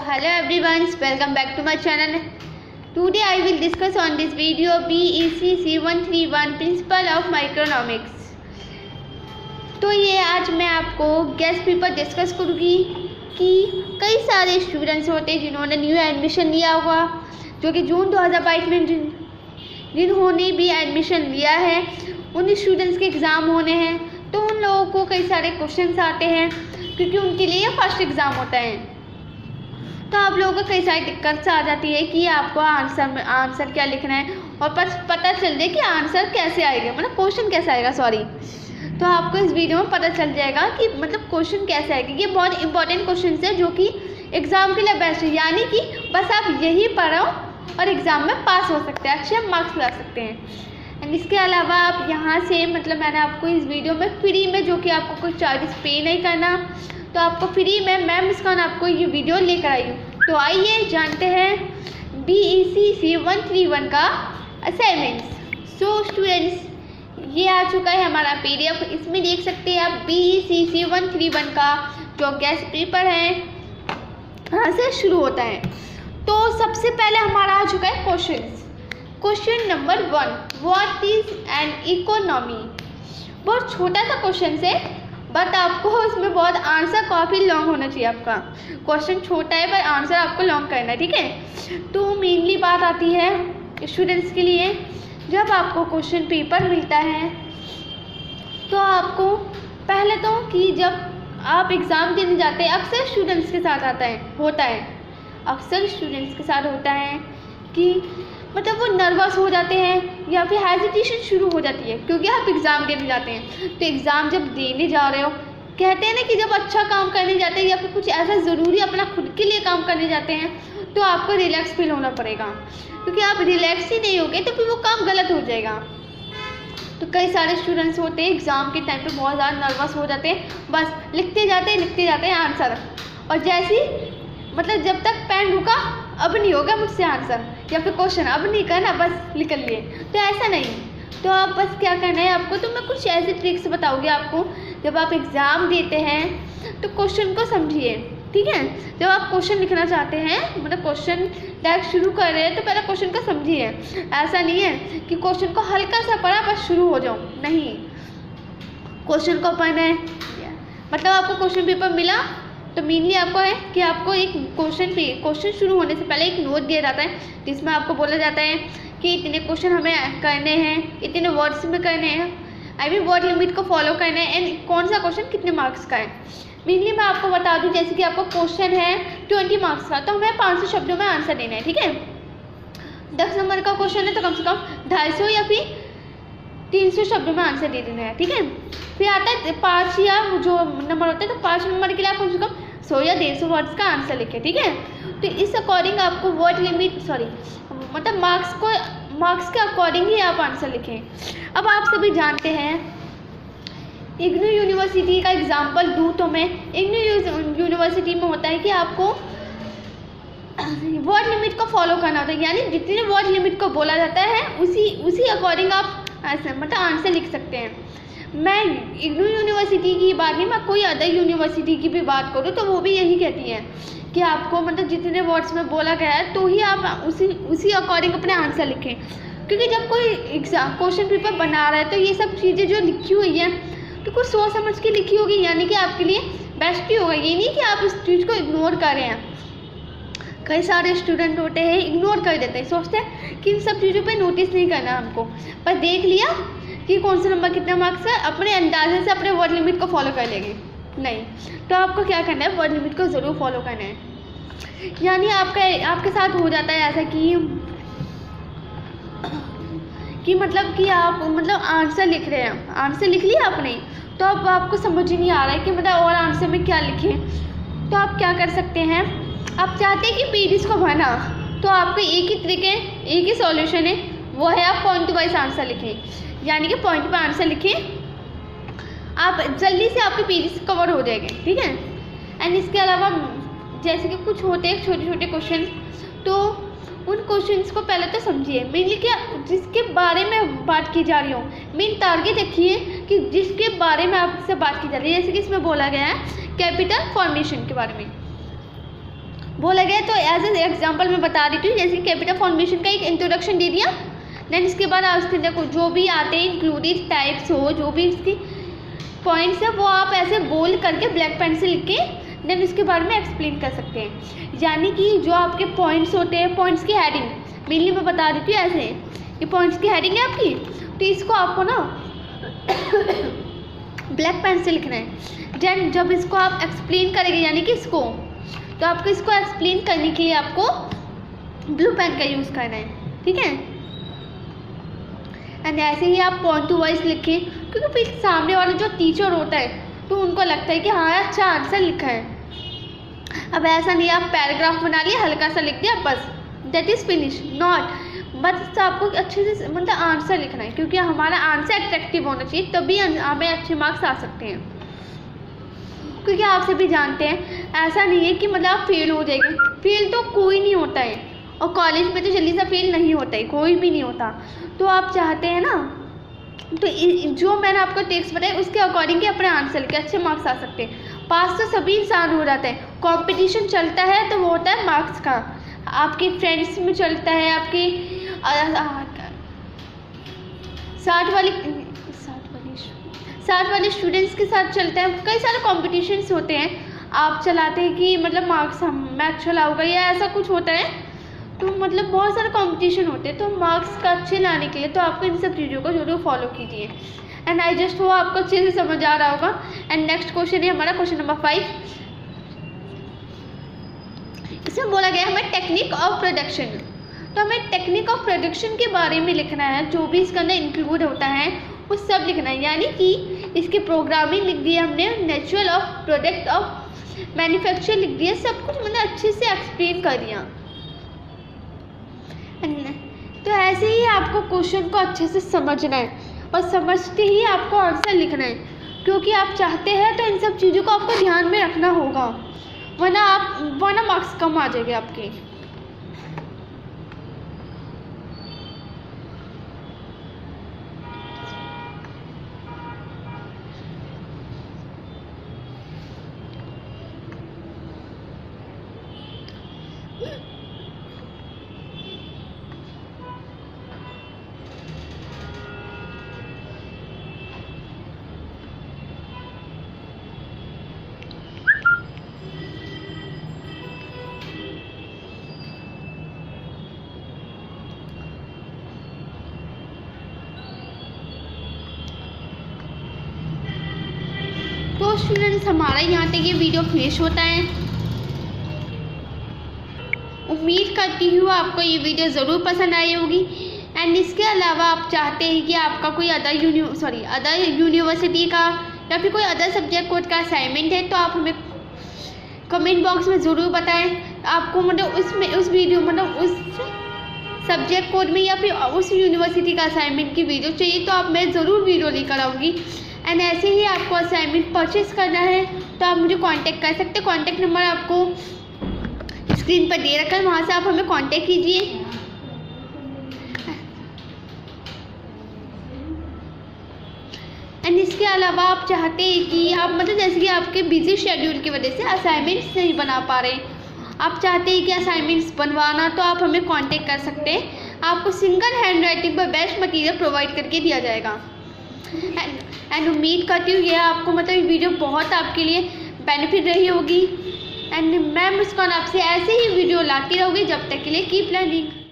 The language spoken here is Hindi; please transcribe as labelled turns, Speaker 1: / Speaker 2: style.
Speaker 1: hello everyone, welcome back to my channel. Today I will discuss on this video BEC C131 Principle of Microeconomics. तो ये आज मैं आपको गेस्ट पेपर डिस्कस करूँगी कि कई सारे स्टूडेंट्स होते हैं जिन्होंने न्यू एडमिशन लिया होगा, जो कि जून 2022 में जिन्होंने भी एडमिशन लिया है उन स्टूडेंट्स के एग्ज़ाम होने हैं। तो उन लोगों को कई सारे क्वेश्चंस आते हैं क्योंकि उनके लिए फर्स्ट एग्ज़ाम होता है। तो आप लोगों को कई सारी दिक्कत आ जाती है कि आपको आंसर क्या लिखना है और बस पता चल जाए कि आंसर कैसे आएगा, मतलब क्वेश्चन कैसे आएगा तो आपको इस वीडियो में पता चल जाएगा कि मतलब क्वेश्चन कैसे आएगा। ये बहुत इंपॉर्टेंट क्वेश्चन है जो कि एग्ज़ाम के लिए बेस्ट है, यानी कि बस आप यही पढ़ो और एग्ज़ाम में पास हो सकते हैं, अच्छे मार्क्स ला सकते हैं। एंड इसके अलावा आप यहाँ से मतलब मैंने आपको इस वीडियो में फ्री में, जो कि आपको कोई चार्जेस पे नहीं करना, तो आपको फ्री में मैं मुस्कान आपको ये वीडियो लेकर आई हूँ। तो आइए जानते हैं BEC C131 का असाइनमेंट्स। सो स्टूडेंट्स, ये आ चुका है हमारा PDF। इसमें देख सकते हैं आप BEC C131 का जो गेस्ट पेपर है यहाँ से शुरू होता है। तो सबसे पहले हमारा आ चुका है question number 1, what is an economy. बहुत छोटा सा क्वेश्चन है बट आपको उसमें बहुत आंसर काफ़ी लॉन्ग होना चाहिए। आपका क्वेश्चन छोटा है पर आंसर आपको लॉन्ग करना है, ठीक है। तो मेनली बात आती है स्टूडेंट्स के लिए, जब आपको क्वेश्चन पेपर मिलता है तो आपको पहले तो कि जब आप एग्ज़ाम देने जाते हैं अक्सर स्टूडेंट्स के साथ अक्सर स्टूडेंट्स के साथ होता है कि मतलब वो नर्वस हो जाते हैं या फिर हेजिटेशन शुरू हो जाती है क्योंकि आप एग्ज़ाम देने जाते हैं। तो एग्ज़ाम जब देने जा रहे हो, कहते हैं ना कि जब अच्छा काम करने जाते हैं या फिर कुछ ऐसा ज़रूरी अपना खुद के लिए काम करने जाते हैं तो आपको रिलैक्स फील होना पड़ेगा, क्योंकि आप रिलैक्स ही नहीं होगे तो फिर वो काम गलत हो जाएगा। तो कई सारे स्टूडेंट्स होते हैं एग्ज़ाम के टाइम पे बहुत ज़्यादा नर्वस हो जाते हैं, बस लिखते जाते हैं आंसर, और जैसे मतलब जब तक पेन रुका अब नहीं होगा मुझसे आंसर या फिर क्वेश्चन अब नहीं करना, बस निकल लिए। तो ऐसा नहीं, तो आप बस क्या करना है आपको, तो मैं कुछ ऐसे ट्रिक्स बताऊँगी आपको। जब आप एग्ज़ाम देते हैं तो क्वेश्चन को समझिए, ठीक है। जब आप क्वेश्चन लिखना चाहते हैं, मतलब क्वेश्चन डायरेक्ट शुरू कर रहे हैं, तो पहले क्वेश्चन को समझिए। ऐसा नहीं है कि क्वेश्चन को हल्का सा पढ़ा बस शुरू हो जाओ, नहीं, क्वेश्चन को पढ़ना है। मतलब आपको क्वेश्चन पेपर मिला तो मेनली आपको है कि आपको एक क्वेश्चन शुरू होने से पहले एक नोट दिया जाता है जिसमें आपको बोला जाता है कि इतने क्वेश्चन हमें करने हैं, इतने वर्ड्स में करने हैं, वर्ड लिमिट को फॉलो करना है, एंड कौन सा क्वेश्चन कितने मार्क्स का है। मेनली मैं आपको बता दूं, जैसे कि आपको क्वेश्चन है 20 मार्क्स का, तो हमें 500 शब्दों में आंसर देना है, ठीक है। 10 नंबर का क्वेश्चन है तो कम से कम 250 या फिर 300 शब्दों में आंसर दे देना है, ठीक है। फिर आता है 5 या जो नंबर होता है, तो 5 नंबर के लिए आप कम से कम 100 या 150 वर्ड्स का आंसर लिखें, ठीक है। तो इस अकॉर्डिंग आपको वर्ड लिमिट मतलब मार्क्स के अकॉर्डिंग ही आप आंसर लिखें। अब आप सभी जानते हैं इग्नू यूनिवर्सिटी का एग्जाम्पल दूँ तो मैं, इग्नू यूनिवर्सिटी में होता है कि आपको वर्ड लिमिट को फॉलो करना होता है, यानी जितने वर्ड लिमिट को बोला जाता है उसी अकॉर्डिंग आप मतलब आंसर लिख सकते हैं। मैं इग्नू यूनिवर्सिटी की बात नहीं, मैं कोई अदर यूनिवर्सिटी की भी बात करूँ तो वो भी यही कहती है कि आपको मतलब जितने वर्ड्स में बोला गया है तो ही आप उसी अकॉर्डिंग अपने आंसर लिखें, क्योंकि जब कोई एग्ज़ाम क्वेश्चन पेपर बना रहा है तो ये सब चीज़ें जो लिखी हुई है तो कुछ सोच समझ के लिखी होगी, यानी कि आपके लिए बेस्ट ही होगा। ये नहीं कि आप इस चीज़ को इग्नोर कर रहे हैं। कई सारे स्टूडेंट होते हैं इग्नोर कर देते हैं, सोचते हैं कि इन सब चीज़ों पे नोटिस नहीं करना हमको, पर देख लिया कि कौन सा नंबर कितना मार्क्स है, अपने अंदाजे से अपने वर्ड लिमिट को फॉलो कर लेंगे, नहीं। तो आपको क्या करना है, वर्ड लिमिट को ज़रूर फॉलो करना है। यानी आपके साथ हो जाता है ऐसा कि मतलब कि आप मतलब आंसर लिख रहे हैं, आंसर लिख लिया आपने, तो अब आपको समझ ही नहीं आ रहा है कि मतलब और आंसर में क्या लिखें। तो आप क्या कर सकते हैं, आप चाहते हैं कि पेजेस को भरना, तो आपको एक ही सॉल्यूशन है, वो है आप पॉइंट वाइज आंसर लिखें, यानी कि पॉइंट पर आंसर लिखें, आप जल्दी से आपके पेजेस कवर हो जाएंगे, ठीक है। एंड इसके अलावा जैसे कि कुछ होते हैं छोटे क्वेश्चन, तो उन क्वेश्चंस को पहले तो समझिए, मेनली क्या जिसके बारे में बात की जा रही हो, मेन टारगेट रखिए कि जिसके बारे में आपसे बात की जा रही है। जैसे कि इसमें बोला गया है कैपिटल फॉर्मेशन के बारे में, बोला गया। तो एज एन एग्जाम्पल मैं बता देती हूँ, जैसे कैपिटल फॉर्मेशन का एक इंट्रोडक्शन दे दिया, देन इसके बाद उसके देखो जो भी आते हैं इंक्लूडेड टाइप्स हो, जो भी इसकी पॉइंट्स है वो आप ऐसे बोल करके ब्लैक पेन से लिख के देन इसके बारे में एक्सप्लेन कर सकते हैं। यानी कि जो आपके पॉइंट्स होते हैं, पॉइंट्स की हेडिंग मेनली मैं बता देती हूँ ऐसे, ये पॉइंट्स की हेडिंग है आपकी, तो इसको आपको ना ब्लैक पेन से लिखना है। देन जब इसको आप एक्सप्लेन करेंगे यानी कि इसको, तो आपको इसको एक्सप्लेन करने के लिए आपको ब्लू पेन का यूज़ करना है, ठीक है। एंड ऐसे ही आप पॉइंट टू वाइज लिखें, क्योंकि फिर सामने वाला जो टीचर होता है तो उनको लगता है कि हाँ अच्छा आंसर लिखा है। अब ऐसा नहीं आप पैराग्राफ बना लिया, हल्का सा लिख दिया, बस दैट इज़ फिनिश, नॉट। बस आपको अच्छे से मतलब आंसर लिखना है, क्योंकि हमारा आंसर अट्रैक्टिव होना चाहिए, तभी हमें अच्छे मार्क्स आ सकते हैं। क्योंकि आप सभी जानते हैं ऐसा नहीं है कि मतलब आप फेल हो जाएंगे, फेल तो कोई नहीं होता है, और कॉलेज में तो जल्दी से फेल नहीं होता है, कोई भी नहीं होता। तो आप चाहते हैं ना, तो जो मैंने आपको टेक्स्ट बताया उसके अकॉर्डिंग ही अपने आंसर के अच्छे मार्क्स आ सकते हैं। पास तो सभी इंसान हो जाते हैं, कंपटीशन चलता है तो वो होता है मार्क्स का, आपके फ्रेंड्स में चलता है, आपके साथ वाले स्टूडेंट्स के साथ चलता है, कई सारे कॉम्पिटिशन्स होते हैं। आप चलाते हैं कि मतलब मार्क्स मैं अच्छा लाऊंगा या ऐसा कुछ होता है, तो मतलब बहुत सारे कंपटीशन होते हैं। तो मार्क्स का अच्छे लाने के लिए तो आपको इन सब चीज़ों को जरूर फॉलो कीजिए। एंड आई जस्ट वो आपको अच्छे से समझ आ रहा होगा। एंड नेक्स्ट क्वेश्चन है हमारा क्वेश्चन नंबर 5। इसमें बोला गया हमें टेक्निक ऑफ प्रोडक्शन, तो हमें टेक्निक ऑफ प्रोडक्शन के बारे में लिखना है, जो भी इसके अंदर इंक्लूड होता है वो सब लिखना है। यानी कि इसकी प्रोग्रामिंग लिख दी हमने, natural of product of manufacture लिख दिया, सब कुछ मैंने अच्छे से एक्सप्लेन कर दिया। तो ऐसे ही आपको क्वेश्चन को अच्छे से समझना है, और समझते ही आपको आंसर लिखना है, क्योंकि आप चाहते हैं तो इन सब चीज़ों को आपको ध्यान में रखना होगा, वरना मार्क्स कम आ जाएंगे आपके। तो स्टूडेंट्स हमारा यहाँ तक ये वीडियो फिनिश होता है। उम्मीद करती हूँ आपको ये वीडियो ज़रूर पसंद आई होगी। एंड इसके अलावा आप चाहते हैं कि आपका कोई अदर यूनिवर्सिटी का या फिर कोई अदर सब्जेक्ट कोड का असाइनमेंट है, तो आप हमें कमेंट बॉक्स में ज़रूर बताएं। आपको मतलब उस वीडियो मतलब उस सब्जेक्ट कोड में या फिर उस यूनिवर्सिटी का असाइनमेंट की वीडियो चाहिए, तो आप मैं ज़रूर वीडियो लेकर आऊँगी। एंड ऐसे ही आपको असाइनमेंट परचेस करना है तो आप मुझे कांटेक्ट कर सकते हैं। कांटेक्ट नंबर आपको स्क्रीन पर दे रखा है, वहाँ से आप हमें कांटेक्ट कीजिए। एंड इसके अलावा आप चाहते हैं कि आप मतलब जैसे कि आपके बिजी शेड्यूल की वजह से असाइनमेंट्स नहीं बना पा रहे, आप चाहते हैं कि असाइनमेंट्स बनवाना, तो आप हमें कांटेक्ट कर सकते हैं। आपको सिंगल हैंड राइटिंग पर बेस्ट मटेरियल प्रोवाइड करके दिया जाएगा। एंड उम्मीद करती हूँ यह आपको मतलब ये वीडियो बहुत आपके लिए बेनिफिट रही होगी। एंड मैं मुस्कान आपसे ऐसे ही वीडियो लाती रहूँगी। जब तक के लिए कीप लर्निंग।